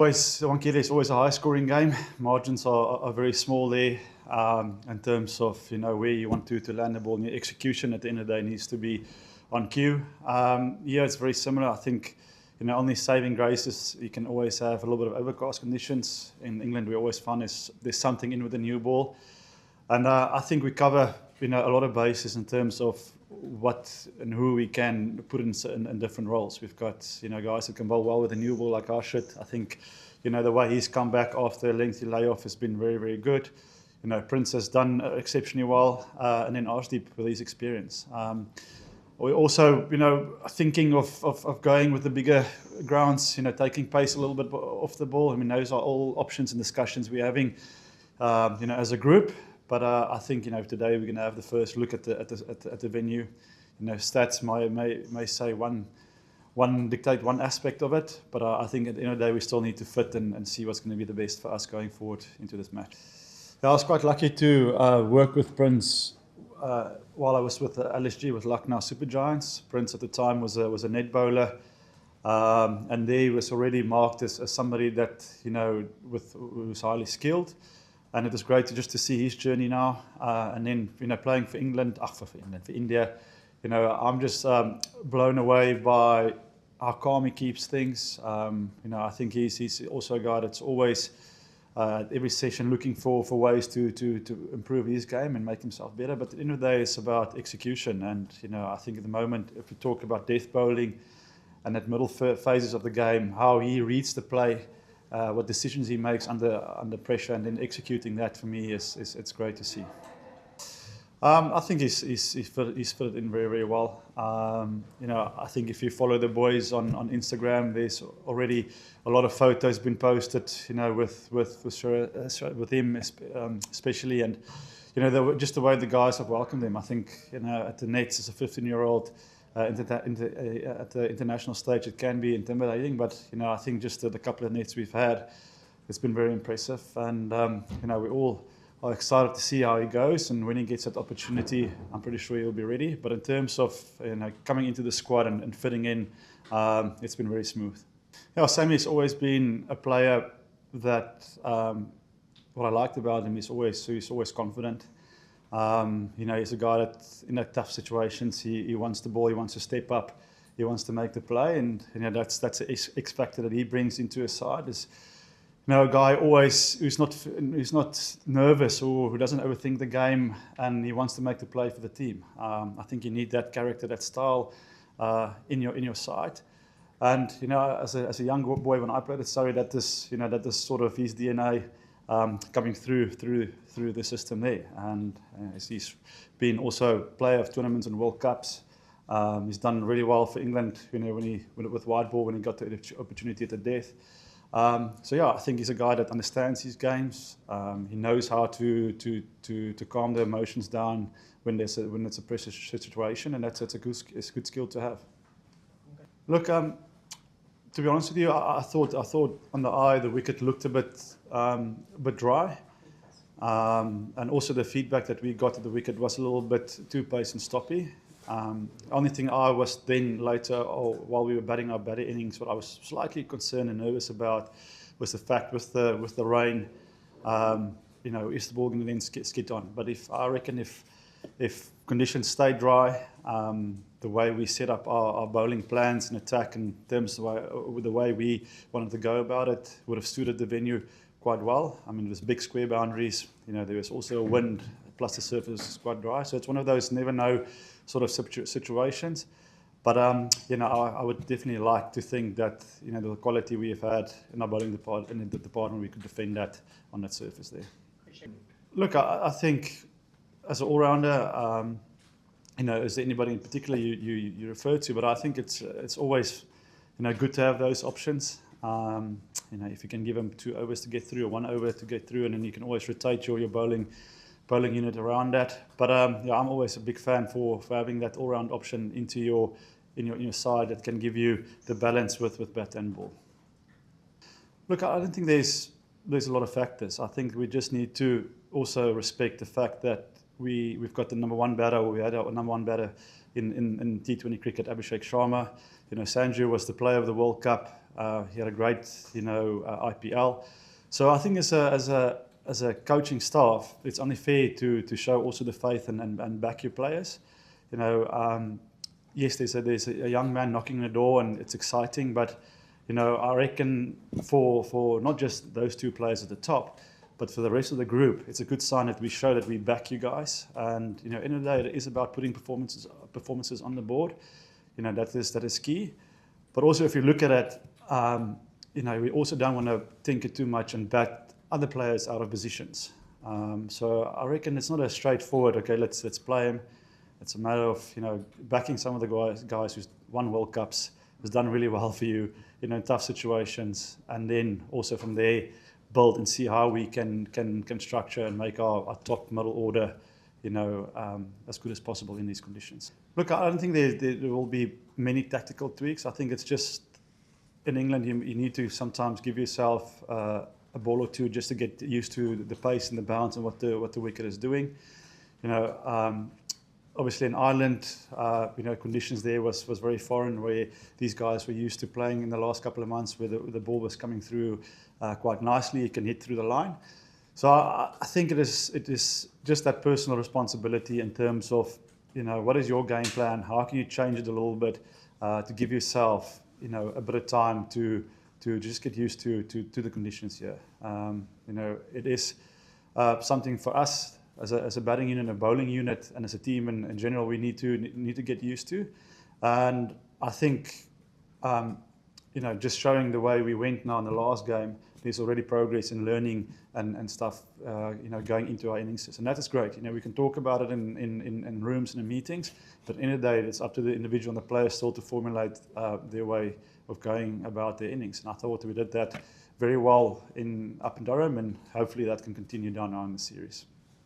One key, there's always a high-scoring game. Margins are very small there in terms of where you want to land the ball. And your execution at the end of the day needs to be on cue. Yeah, it's very similar. I think only saving grace is you can always have a little bit of overcast conditions. In England, we always find there's something in with the new ball, and I think we cover a lot of bases in terms of what and who we can put in different roles. We've got guys that can bowl well with a new ball like Arshit. I think the way he's come back after a lengthy layoff has been very, very good. Prince has done exceptionally well, and then Arshdeep with his experience. We're also thinking of going with the bigger grounds, taking pace a little bit off the ball. I mean, those are all options and discussions we're having as a group. But I think today we're going to have the first look at the venue. Stats may say dictate one aspect of it, but I think at the end of the day we still need to fit and see what's going to be the best for us going forward into this match. I was quite lucky to work with Prince while I was with LSG with Lucknow Super Giants. Prince at the time was a net bowler, and there he was already marked as somebody that who's highly skilled. And it was great to see his journey now, and then playing for England, for India. I'm just blown away by how calm he keeps things. I think he's also a guy that's always every session looking for ways to improve his game and make himself better. But at the end of the day, it's about execution. And I think at the moment, if we talk about death bowling and that middle phases of the game, how he reads the play. What decisions he makes under pressure, and then executing that for me it's great to see. I think he's fitted in very, very well. I think if you follow the boys on Instagram, there's already a lot of photos been posted. With him especially, and just the way the guys have welcomed him. I think at the nets as a 15-year-old. At the international stage, it can be intimidating, but I think just the couple of nets we've had, it's been very impressive, and we all are excited to see how he goes, and when he gets that opportunity, I'm pretty sure he'll be ready. But in terms of coming into the squad and fitting in, it's been very smooth. Sammy's always been a player that what I liked about him is he's always confident. He's a guy that in tough situations, he wants the ball, he wants to step up, he wants to make the play, and that's the X factor that he brings into his side. Is a guy always who's not nervous or who doesn't overthink the game, and he wants to make the play for the team. I think you need that character, that style in your side. And as a young boy when I played at Surrey, that this sort of his DNA. Coming through the system there, and he's been also player of tournaments and World Cups. He's done really well for England, with white ball when he got the opportunity at the death. I think he's a guy that understands his games. He knows how to calm the emotions down when it's a pressure situation, and it's a good skill to have. Look, to be honest with you, I thought on the eye the wicket looked a bit dry, and also the feedback that we got at the wicket was a little bit too pace and stoppy. Only thing I was then later, while we were batting our batter innings, what I was slightly concerned and nervous about was the fact with the rain, is the ball going to then skid on? But I reckon if conditions stay dry, the way we set up our bowling plans and attack in terms of the way we wanted to go about it would have suited the venue quite well. I mean, there's big square boundaries. There was also a wind, plus the surface is quite dry. So it's one of those never know sort of situations. But I would definitely like to think that the quality we have had in our bowling department, in the department, we could defend that on that surface there. Look, I think as an all-rounder. Is there anybody in particular you refer to? But I think it's always, good to have those options. If you can give them 2 overs to get through or 1 over to get through, and then you can always rotate your bowling unit around that. But I'm always a big fan for having that all-round option into your side that can give you the balance with bat and ball. Look, I don't think there's a lot of factors. I think we just need to also respect the fact that we've got the number one batter, or we had our number one batter in T20 cricket, Abhishek Sharma. Sanju was the player of the World Cup. He had a great, IPL. So I think as a coaching staff, it's only fair to show also the faith and back your players. Yes, there's a young man knocking on the door, and it's exciting. But I reckon for not just those two players at the top, but for the rest of the group, it's a good sign that we show that we back you guys. And in the end of the day, it is about putting performances on the board. That is key. But also, if you look at it, we also don't want to tinker too much and bat other players out of positions. So I reckon it's not a straightforward, okay, let's play him. It's a matter of backing some of the guys who's won World Cups, who's done really well for you, in tough situations, and then also from there build and see how we can structure and make our top middle order, as good as possible in these conditions. Look, I don't think there will be many tactical tweaks. I think it's just in England you need to sometimes give yourself a ball or two just to get used to the pace and the bounce and what the wicket is doing. Obviously in Ireland, conditions there was very foreign, where these guys were used to playing in the last couple of months, where the ball was coming through quite nicely. It can hit through the line. So I think it is just that personal responsibility in terms of what is your game plan? How can you change it a little bit to give yourself a bit of time to just get used to the conditions here. It is something for us as a batting unit, a bowling unit, and as a team in general, we need to get used to. And I think just showing the way we went now in the last game, there's already progress in learning and stuff, going into our innings. And that is great. We can talk about it in rooms and in meetings, but at the end of the day, it's up to the individual and the player still to formulate their way of going about their innings. And I thought we did that very well up in Durham, and hopefully that can continue down now in the series.